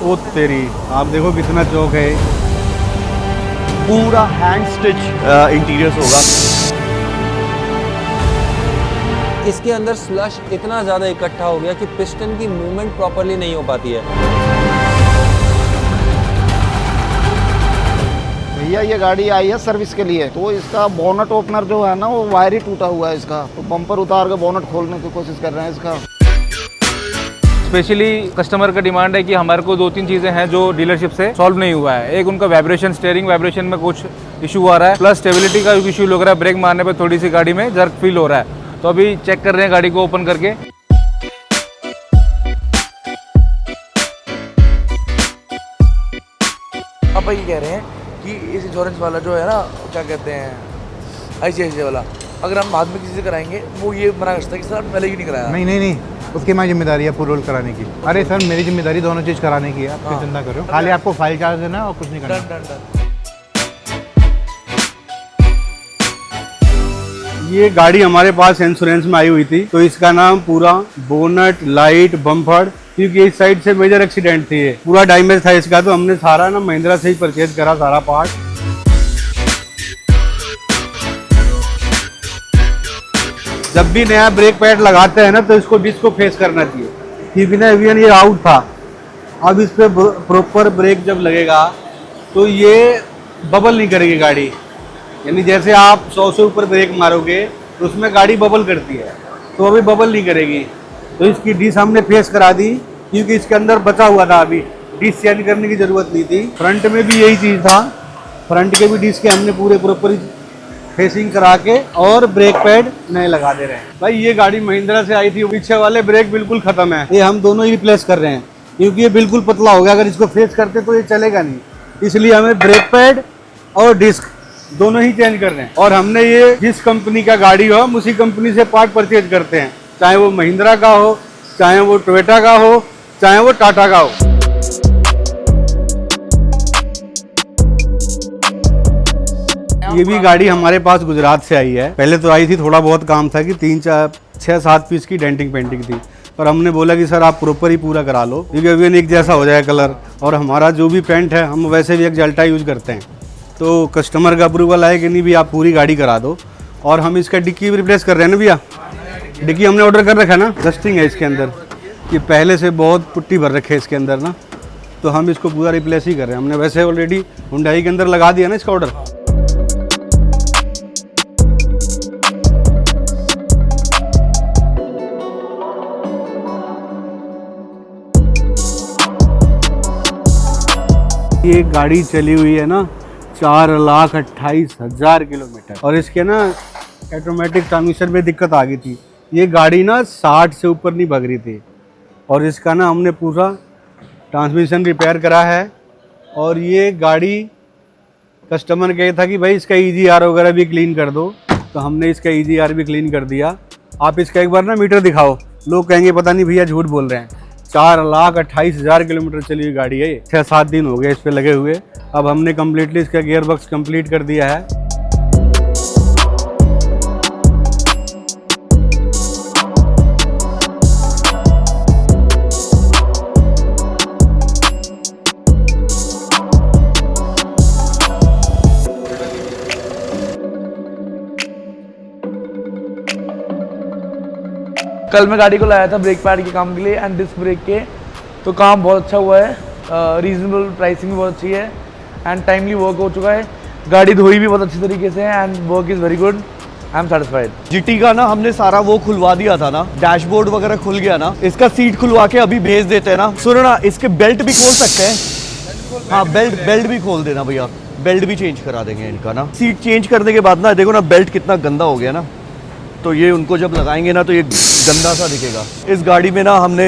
ओ तेरी, आप देखो कितना चौक है। पूरा हैंड स्टिच इंटीरियर्स होगा। इसके अंदर स्लश इतना ज़्यादा इकट्ठा हो गया कि पिस्टन की मूवमेंट प्रॉपर्ली नहीं हो पाती है। भैया ये गाड़ी आई है सर्विस के लिए, तो इसका बोनट ओपनर जो है ना वो वायर ही टूटा हुआ है इसका, तो बम्पर उतार के बोनट खोलने की कोशिश कर रहे हैं इसका। स्पेशली कस्टमर का डिमांड है कि हमारे को 2-3 चीज़ें हैं जो डीलरशिप से सॉल्व नहीं हुआ है। एक उनका वाइब्रेशन, स्टीयरिंग वाइब्रेशन में कुछ इशू आ रहा है, प्लस स्टेबिलिटी का इशू लग रहा है। ब्रेक मारने पे थोड़ी सी गाड़ी में जर्क फील हो रहा है, तो अभी चेक कर रहे हैं गाड़ी को ओपन करके। पापा ये कह रहे हैं कि इस इंश्योरेंस वाला जो है ना, क्या कहते हैं, ICICI वाला, अगर हम बाद में किसी से कराएंगे वो ये मना करता है कि सर आप पहले क्यों नहीं कराया। नहीं, उसकी मैं जिम्मेदारी है पूरी रोल कराने की। अरे सर, मेरी जिम्मेदारी दोनों चीज़ कराने की है, आप चिंता करो। खाली आपको फाइल चार्ज देना है और कुछ नहीं करना। डन। ये गाड़ी हमारे पास इंश्योरेंस में आई हुई थी, तो इसका नाम पूरा बोनट, लाइट, बम्पर, क्योंकि इस साइड से मेजर एक्सीडेंट थी, ये पूरा डैमेज था इसका, तो हमने सारा ना महिंद्रा से ही परचेज करा सारा पार्ट। जब भी नया ब्रेक पैड लगाते हैं ना, तो इसको डिस्क को फेस करना चाहिए, क्योंकि ना एवियन ये आउट था। अब इस पे प्रॉपर ब्रेक जब लगेगा तो ये बबल नहीं करेगी गाड़ी, यानी जैसे आप 100 से ऊपर ब्रेक मारोगे तो उसमें गाड़ी बबल करती है, तो अभी बबल नहीं करेगी। तो इसकी डिस्क हमने फेस करा दी, क्योंकि इसके अंदर बचा हुआ था, अभी डिस्क चेंज करने की ज़रूरत नहीं थी। फ्रंट में भी यही चीज़ था, फ्रंट के भी डिस्क के हमने पूरे प्रॉपर फेसिंग करा के और ब्रेक पैड नए लगा दे रहे हैं। भाई ये गाड़ी महिंद्रा से आई थी, पीछे वाले ब्रेक बिल्कुल ख़त्म है, ये हम दोनों ही रिप्लेस कर रहे हैं, क्योंकि ये बिल्कुल पतला हो गया। अगर इसको फेस करते तो ये चलेगा नहीं, इसलिए हमें ब्रेक पैड और डिस्क दोनों ही चेंज कर रहे हैं। और हमने ये जिस कंपनी का गाड़ी हो, हम उसी कंपनी से पार्ट परचेज करते हैं, चाहे वो महिंद्रा का हो, चाहे वो टोयोटा का हो, चाहे वो टाटा का हो। ये भी गाड़ी हमारे पास गुजरात से आई है। पहले तो आई थी, थोड़ा बहुत काम था कि 3-4-6-7 पीस की डेंटिंग पेंटिंग थी, पर हमने बोला कि सर आप प्रॉपर ही पूरा करा लो, क्योंकि अभी एक जैसा हो जाए कलर, और हमारा जो भी पेंट है हम वैसे भी एक जल्टा यूज करते हैं। तो कस्टमर का अप्रूवल आए कि नहीं भी आप पूरी गाड़ी करा दो। और हम इसका डिक्की भी रिप्लेस कर रहे हैं ना भैया, डिक्की हमने ऑर्डर कर रखा है ना, डस्टिंग है इसके अंदर, ये पहले से बहुत पुट्टी भर रखे है इसके अंदर ना, तो हम इसको पूरा रिप्लेस ही कर रहे हैं। हमने वैसे ऑलरेडी हुंडई के अंदर लगा दिया ना इसका ऑर्डर। ये गाड़ी चली हुई है ना 4,28,000 किलोमीटर, और इसके ना ऑटोमेटिक ट्रांसमिशन में दिक्कत आ गई थी। ये गाड़ी ना 60 से ऊपर नहीं भाग रही थी, और इसका ना हमने पूरा ट्रांसमिशन रिपेयर करा है। और ये गाड़ी कस्टमर कहा था कि भाई इसका EGR वगैरह भी क्लीन कर दो, तो हमने इसका EGR भी क्लीन कर दिया। आप इसका एक बार ना मीटर दिखाओ, लोग कहेंगे पता नहीं भैया झूठ बोल रहे हैं। 4,28,000 किलोमीटर चली हुई गाड़ी है ये। 6-7 दिन हो गए इस पे लगे हुए। अब हमने कम्प्लीटली इसका गियर बॉक्स कंप्लीट कर दिया है। कल मैं गाड़ी को लाया था ब्रेक पैड के काम के लिए एंड डिस्क ब्रेक के, तो काम बहुत अच्छा हुआ है, रीजनेबल प्राइसिंग भी बहुत अच्छी है एंड टाइमली वर्क हो चुका है। गाड़ी धोई भी बहुत अच्छी तरीके से है and work is very good, I am satisfied. GT का ना हमने सारा वो खुलवा दिया था ना, डैशबोर्ड वगैरह खुल गया ना, इसका सीट खुलवा के अभी भेज देते हैं ना। सुनो ना, इसके बेल्ट भी खोल सकते हैं, हाँ बेल्ट भी खोल देना भैया, बेल्ट भी चेंज करा देंगे इनका ना। सीट चेंज करने के बाद ना देखो ना बेल्ट कितना गंदा हो गया ना, तो ये उनको जब लगाएंगे ना तो ये गंदा सा दिखेगा। इस गाड़ी में ना हमने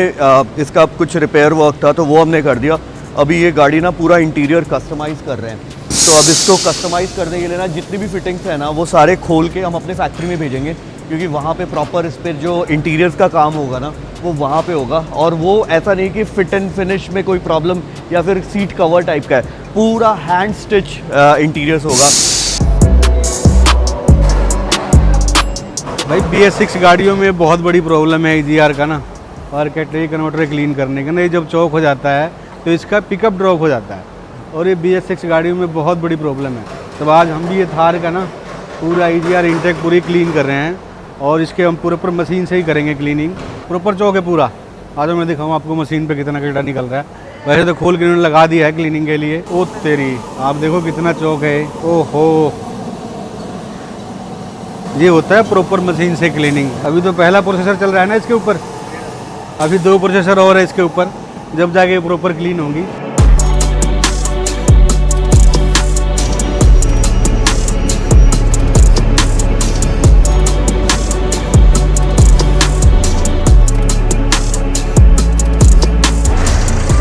इसका कुछ रिपेयर वर्क था तो वो हमने कर दिया। अभी ये गाड़ी ना पूरा इंटीरियर कस्टमाइज़ कर रहे हैं, तो अब इसको कस्टमाइज़ करने के लिए ना जितनी भी फिटिंग्स है ना वो सारे खोल के हम अपने फैक्ट्री में भेजेंगे, क्योंकि वहाँ पे प्रॉपर इस पर जो इंटीरियर्स का काम होगा ना वो वहाँ पे होगा। और वो ऐसा नहीं कि फिट एंड फिनिश में कोई प्रॉब्लम या फिर सीट कवर टाइप का है, पूरा हैंड स्टिच इंटीरियर्स होगा। भाई BS6 गाड़ियों में बहुत बड़ी प्रॉब्लम है EGR का ना, और कैटरी कन्वर्टर क्लीन करने का ना। ये जब चौक हो जाता है तो इसका पिकअप ड्रॉप हो जाता है, और ये BS6 गाड़ियों में बहुत बड़ी प्रॉब्लम है। तो आज हम भी ये थार का ना पूरा EGR इंटेक पूरी क्लीन कर रहे हैं, और इसके हम प्रॉपर मशीन से ही करेंगे क्लीनिंग। प्रॉपर चौक है पूरा, आज मैं दिखाऊँ आपको मशीन पे कितना कचरा निकल रहा है। वैसे तो खोल के उन्होंने लगा दिया है क्लीनिंग के लिए। ओ तेरी, आप देखो कितना चौक है। ओहो, ये होता है प्रॉपर मशीन से क्लीनिंग। अभी तो पहला प्रोसेसर चल रहा है ना इसके ऊपर, अभी 2 प्रोसेसर और है इसके ऊपर, जब जाके प्रॉपर क्लीन होंगी।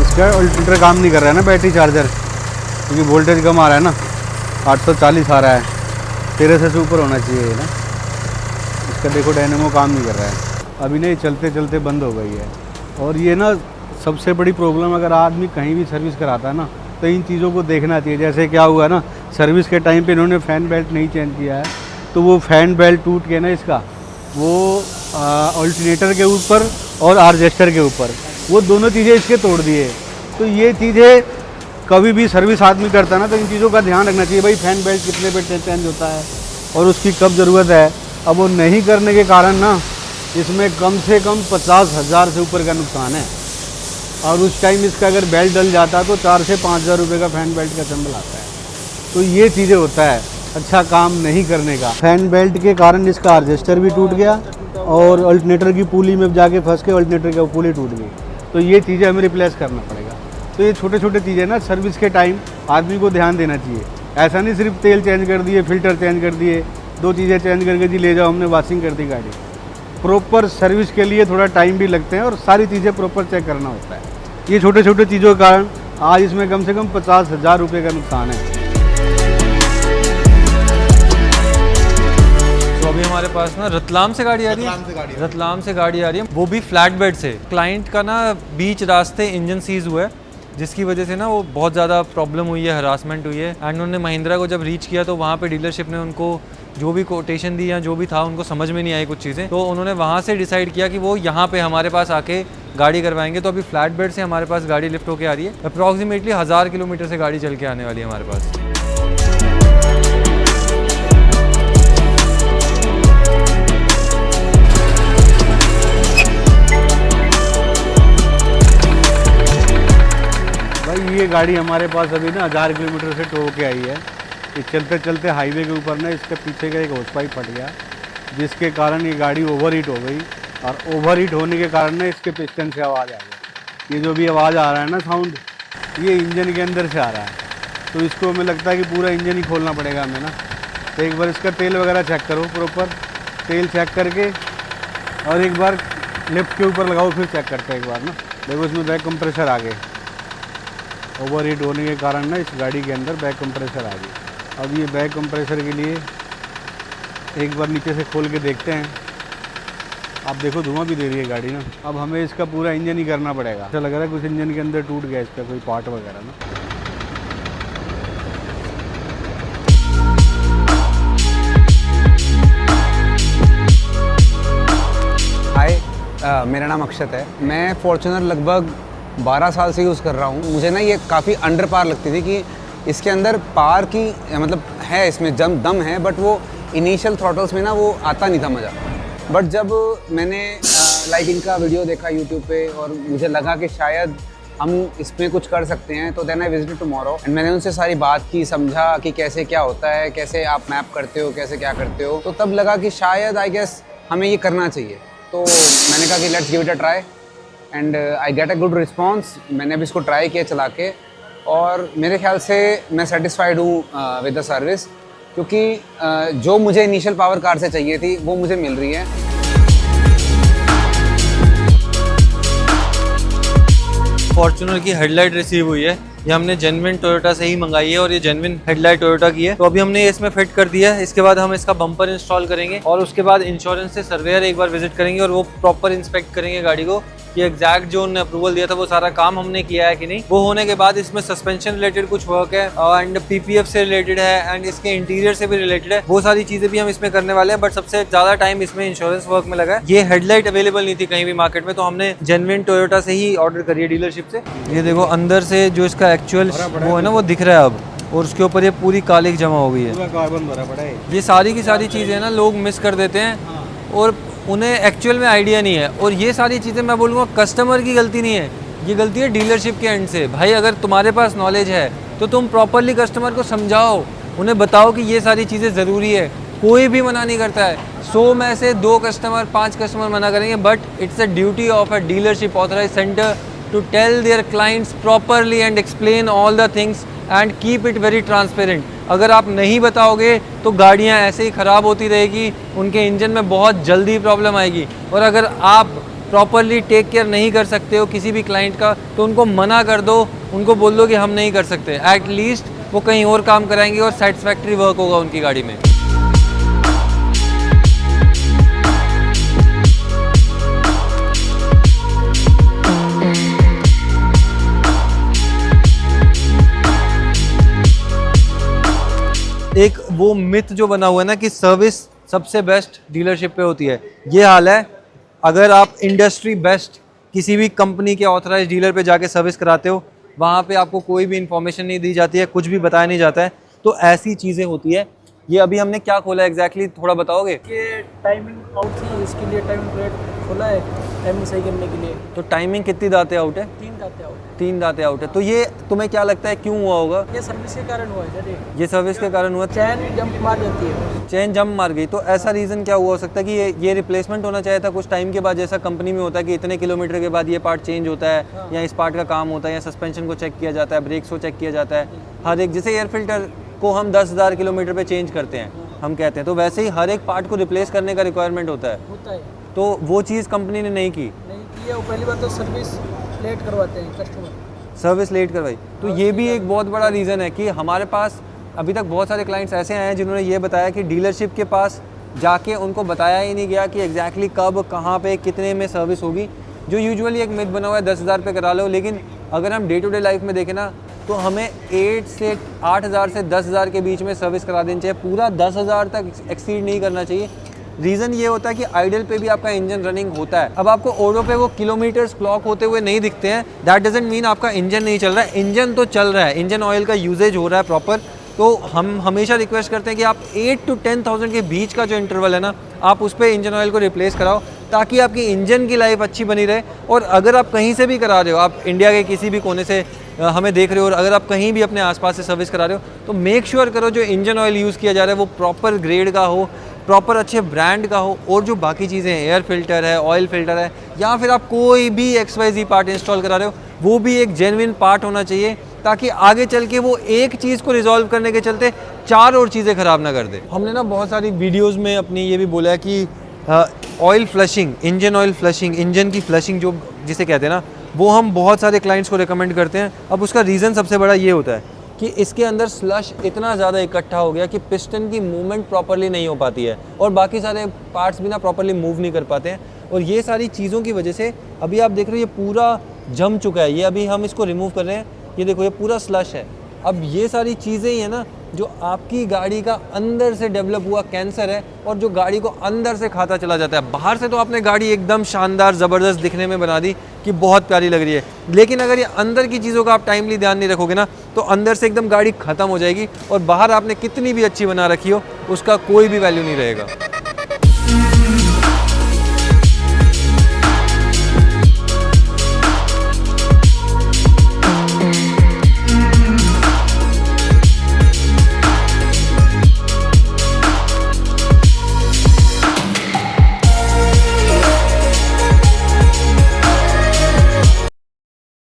इसका अल्टरनेटर काम नहीं कर रहा है ना, बैटरी चार्जर, क्योंकि वोल्टेज कम आ रहा है ना, 840 आ रहा है, 1300 से ऊपर होना चाहिए ना। इसका देखो डायनेमो काम नहीं कर रहा है, अभी नहीं, चलते चलते बंद हो गई है। और ये ना सबसे बड़ी प्रॉब्लम, अगर आदमी कहीं भी सर्विस कराता है ना, तो इन चीज़ों को देखना चाहिए। जैसे क्या हुआ ना, सर्विस के टाइम पे इन्होंने फ़ैन बेल्ट नहीं चेंज किया है, तो वो फ़ैन बेल्ट टूट के ना इसका, वो अल्टरनेटर के ऊपर और हार्वेस्टर के ऊपर, वो दोनों चीज़ें इसके तोड़ दिए। तो ये चीज़ें कभी भी सर्विस आदमी करता है ना, तो इन चीज़ों का ध्यान रखना चाहिए। भाई फ़ैन बेल्ट कितने पे चेंज होता है और उसकी कब ज़रूरत है। अब वो नहीं करने के कारण ना इसमें कम से कम 50,000 से ऊपर का नुकसान है, और उस टाइम इसका अगर बेल्ट डल जाता है तो 4 से 5,000 रुपये का फ़ैन बेल्ट का चंबल आता है। तो ये चीज़ें होता है अच्छा काम नहीं करने का। फ़ैन बेल्ट के कारण इसका हार्वेस्टर भी टूट गया, और अल्टरनेटर की पुली में जाके फंस के अल्टरनेटर की पुली टूट गई। तो ये चीज़ें हमें रिप्लेस करना पड़ेगा। तो ये छोटे छोटे चीज़ें ना सर्विस के टाइम आदमी को ध्यान देना चाहिए। ऐसा नहीं सिर्फ तेल चेंज कर दिए, फिल्टर चेंज कर दिए, 2 चीज़ें चेंज करके जी ले जाओ हमने वॉशिंग कर दी गाड़ी। प्रॉपर सर्विस के लिए थोड़ा टाइम भी लगते हैं, और सारी चीज़ें प्रॉपर चेक करना होता है। ये छोटे छोटे चीज़ों के कारण आज इसमें कम से कम 50,000 रुपये का नुकसान है। तो अभी हमारे पास ना रतलाम से गाड़ी आ रही है, रतलाम से गाड़ी आ रही है, वो भी फ्लैट बेड से। क्लाइंट का ना बीच रास्ते इंजन सीज हुआ है, जिसकी वजह से ना वो बहुत ज़्यादा प्रॉब्लम हुई है, हरासमेंट हुई है। एंड उन्होंने महिंद्रा को जब रीच किया तो वहाँ पे डीलरशिप ने उनको जो भी कोटेशन दी या जो भी था उनको समझ में नहीं आई कुछ चीज़ें, तो उन्होंने वहाँ से डिसाइड किया कि वो यहाँ पे हमारे पास आके गाड़ी करवाएंगे। तो अभी फ्लैट बेड से हमारे पास गाड़ी लिफ्ट होकर आ रही है। अप्रॉक्सीमेटली 1000 किलोमीटर से गाड़ी चल के आने वाली है हमारे पास। ये गाड़ी हमारे पास अभी ना 1000 किलोमीटर से टो के आई है। ये चलते चलते हाईवे के ऊपर ना इसके पीछे का एक होस पाइप फट गया, जिसके कारण ये गाड़ी ओवर हीट हो गई, और ओवर हीट होने के कारण ना इसके पिस्टन से आवाज़ आ गई। ये जो भी आवाज़ आ रहा है ना साउंड, ये इंजन के अंदर से आ रहा है। तो इसको हमें लगता है कि पूरा इंजन ही खोलना पड़ेगा हमें ना। तो एक बार इसका तेल वगैरह चेक करो, प्रॉपर तेल चेक करके, और एक बार लिफ्ट के ऊपर लगाओ, फिर चेक करते हैं एक बार ना। देखो इसमें बैक कंप्रेसर आ गए, ओवर हीट होने के कारण ना इस गाड़ी के अंदर बैक कंप्रेसर आ गई। अब ये बैक कंप्रेसर के लिए एक बार नीचे से खोल के देखते हैं। आप देखो धुआं भी दे रही है गाड़ी ना। अब हमें इसका पूरा इंजन ही करना पड़ेगा। ऐसा लग रहा है कुछ इंजन के अंदर टूट गया इसका कोई पार्ट वगैरह ना। हाय, मेरा नाम अक्षत है। मैं फॉर्च्यूनर लगभग 12 साल से यूज़ कर रहा हूँ। मुझे ना ये काफ़ी अंडर पार लगती थी कि इसके अंदर पार की मतलब है, इसमें दम है, बट वो इनिशियल थ्रॉटल्स में ना वो आता नहीं था मज़ा। बट जब मैंने लाइक इनका वीडियो देखा यूट्यूब पे, और मुझे लगा कि शायद हम इसमें कुछ कर सकते हैं, तो then I visited tomorrow and मैंने उनसे सारी बात की, समझा कि कैसे क्या होता है, कैसे आप मैप करते हो, कैसे क्या करते हो। तो तब लगा कि शायद आई गेस हमें ये करना चाहिए। तो मैंने कहा कि let's give it a try, and I get a good response. मैंने अभी इसको ट्राई किया चला के, और मेरे ख्याल से मैं सेटिस्फाइड हूँ विद द सर्विस, क्योंकि जो मुझे इनिशियल पावर कार से चाहिए थी वो मुझे मिल रही है। फॉर्च्यूनर की हेडलाइट रिसीव हुई है, ये हमने जेन्युइन टोयोटा से ही मंगाई है और ये जेन्युइन हेडलाइट टोयोटा की है। तो अभी हमने इसमें फिट कर दिया है। इसके बाद हम इसका बम्पर इंस्टॉल करेंगे और उसके बाद इंश्योरेंस से सर्वेयर एक बार विजिट करेंगे और वो प्रॉपर इंस्पेक्ट करेंगे गाड़ी को कि एग्जैक्ट जो उन्होंने अप्रूवल दिया था वो सारा काम हमने किया है कि नहीं। वो होने के बाद इसमें सस्पेंशन रिलेटेड कुछ वर्क है एंड पीपीएफ से रिलेटेड है एंड इसके इंटीरियर से भी रिलेटेड है। वो सारी चीजें भी हम इसमें करने वाले हैं, बट सबसे ज्यादा टाइम इसमें इंश्योरेंस वर्क में लगा है। ये हेडलाइट अवेलेबल नहीं थी कहीं भी मार्केट में, तो हमने जेन्युइन टोयोटा से ही ऑर्डर करी है डीलरशिप से। ये देखो अंदर से जो इसका एक्चुअल वो है ना वो दिख रहा है अब, और उसके ऊपर ये पूरी कालिक जमा हो गई है। कार्बन भरा पड़ा है। ये सारी की सारी चीज़ें ना लोग मिस कर देते हैं और उन्हें एक्चुअल में आइडिया नहीं है। और ये सारी चीज़ें मैं बोलूँगा कस्टमर की गलती नहीं है, ये गलती है डीलरशिप के एंड से। भाई अगर तुम्हारे पास नॉलेज है तो तुम प्रॉपरली कस्टमर को समझाओ, उन्हें बताओ कि ये सारी चीज़ें ज़रूरी है। कोई भी मना नहीं करता है, 100 में से 2 कस्टमर 5 कस्टमर मना करेंगे, but it's a duty of a dealership authorise centre to tell their clients properly and explain all the things and keep it very transparent। अगर आप नहीं बताओगे तो गाड़ियाँ ऐसे ही ख़राब होती रहेगी, उनके इंजन में बहुत जल्दी प्रॉब्लम आएगी। और अगर आप प्रॉपरली टेक केयर नहीं कर सकते हो किसी भी क्लाइंट का तो उनको मना कर दो, उनको बोल दो कि हम नहीं कर सकते। एट लीस्ट वो कहीं और काम कराएंगे और सेटिस्फैक्ट्री वर्क होगा उनकी गाड़ी में। एक वो मिथ जो बना हुआ है ना कि सर्विस सबसे बेस्ट डीलरशिप पे होती है, ये हाल है। अगर आप इंडस्ट्री बेस्ट किसी भी कंपनी के ऑथराइज डीलर पे जाके सर्विस कराते हो, वहाँ पे आपको कोई भी इन्फॉर्मेशन नहीं दी जाती है, कुछ भी बताया नहीं जाता है, तो ऐसी चीज़ें होती है। ये अभी हमने क्या खोला है एग्जैक्टली थोड़ा बताओगे? कि टाइमिंग आउट थी, इसके लिए टाइमिंग प्लेट खोला है टाइमिंग सही करने के लिए। तो टाइमिंग कितनी दाते आउट है? 3 दाते आउट। 3 दाते आउट है। तो ये तुम्हें क्या लगता है क्यों हुआ होगा? ये सर्विस के कारण हुआ है सर। ये सर्विस के कारण हुआ? चैन जंप मार जाती है, चेन जंप मार गई। तो ऐसा रीज़न क्या हुआ हो सकता है कि ये रिप्लेसमेंट होना चाहिए था कुछ टाइम के बाद, जैसा कंपनी में होता है कि इतने किलोमीटर के बाद ये पार्ट चेंज होता है या इस पार्ट का काम होता है या सस्पेंशन को चेक किया जाता है, ब्रेक्स को चेक किया जाता है। हर एक जैसे एयर फिल्टर को हम 10,000 किलोमीटर पे चेंज करते हैं हम कहते हैं, तो वैसे ही हर एक पार्ट को रिप्लेस करने का रिक्वायरमेंट होता है। तो वो चीज़ कंपनी ने नहीं की है। पहली बात तो सर्विस लेट करवाते हैं कस्टमर, सर्विस लेट करवाई। तो ये भी एक बहुत बड़ा रीज़न है कि हमारे पास अभी तक बहुत सारे क्लाइंट्स ऐसे आए हैं जिन्होंने ये बताया कि डीलरशिप के पास जाके उनको बताया ही नहीं गया कि एग्जैक्टली कब कहाँ पे कितने में सर्विस होगी। जो यूजुअली एक मिथ बना हुआ है 10,000 पे करा लो, लेकिन अगर हम डे टू डे लाइफ में देखें ना तो हमें 8,000 से 10,000 के बीच में सर्विस करा देनी चाहिए। पूरा 10,000 तक एक्सीड नहीं करना चाहिए। रीज़न ये होता है कि आइडल पे भी आपका इंजन रनिंग होता है। अब आपको ओडो पे वो किलोमीटर्स क्लॉक होते हुए नहीं दिखते हैं, दैट डजंट मीन आपका इंजन नहीं चल रहा है। इंजन तो चल रहा है, इंजन ऑयल का यूजेज हो रहा है प्रॉपर। तो हम हमेशा रिक्वेस्ट करते हैं कि आप 8 to 10,000 के बीच का जो इंटरवल है ना, आप उस पर इंजन ऑयल को रिप्लेस कराओ ताकि आपकी इंजन की लाइफ अच्छी बनी रहे। और अगर आप कहीं से भी करा रहे हो, आप इंडिया के किसी भी कोने से हमें देख रहे हो और अगर आप कहीं भी अपने आसपास से सर्विस करा रहे हो तो मेक श्योर करो जो इंजन ऑयल यूज़ किया जा रहा है वो प्रॉपर ग्रेड का हो, प्रॉपर अच्छे ब्रांड का हो। और जो बाकी चीज़ें हैं, एयर फिल्टर है, ऑयल फिल्टर है, या फिर आप कोई भी XYZ पार्ट इंस्टॉल करा रहे हो, वो भी एक जेन्युइन पार्ट होना चाहिए ताकि आगे चल के वो एक चीज़ को रिजॉल्व करने के चलते 4 और चीज़ें ख़राब ना कर दे। हमने ना बहुत सारी वीडियोज़ में अपनी ये भी बोला है कि oil flushing, engine oil flushing, engine की फ्लशिंग जो जिसे कहते हैं ना, वो हम बहुत सारे क्लाइंट्स को रिकमेंड करते हैं। अब उसका रीज़न सबसे बड़ा ये होता है कि इसके अंदर स्लश इतना ज़्यादा इकट्ठा हो गया कि पिस्टन की मूवमेंट प्रॉपरली नहीं हो पाती है और बाकी सारे पार्ट्स भी ना प्रॉपरली मूव नहीं कर पाते हैं। और ये सारी चीज़ों की वजह से अभी आप देख रहे हो ये पूरा जम चुका है। ये अभी हम इसको रिमूव कर रहे हैं, ये देखो ये पूरा स्लश है। अब ये सारी चीज़ें ही है ना जो आपकी गाड़ी का अंदर से डेवलप हुआ कैंसर है और जो गाड़ी को अंदर से खाता चला जाता है। बाहर से तो आपने गाड़ी एकदम शानदार ज़बरदस्त दिखने में बना दी कि बहुत प्यारी लग रही है, लेकिन अगर ये अंदर की चीज़ों का आप टाइमली ध्यान नहीं रखोगे ना तो अंदर से एकदम गाड़ी ख़त्म हो जाएगी और बाहर आपने कितनी भी अच्छी बना रखी हो उसका कोई भी वैल्यू नहीं रहेगा।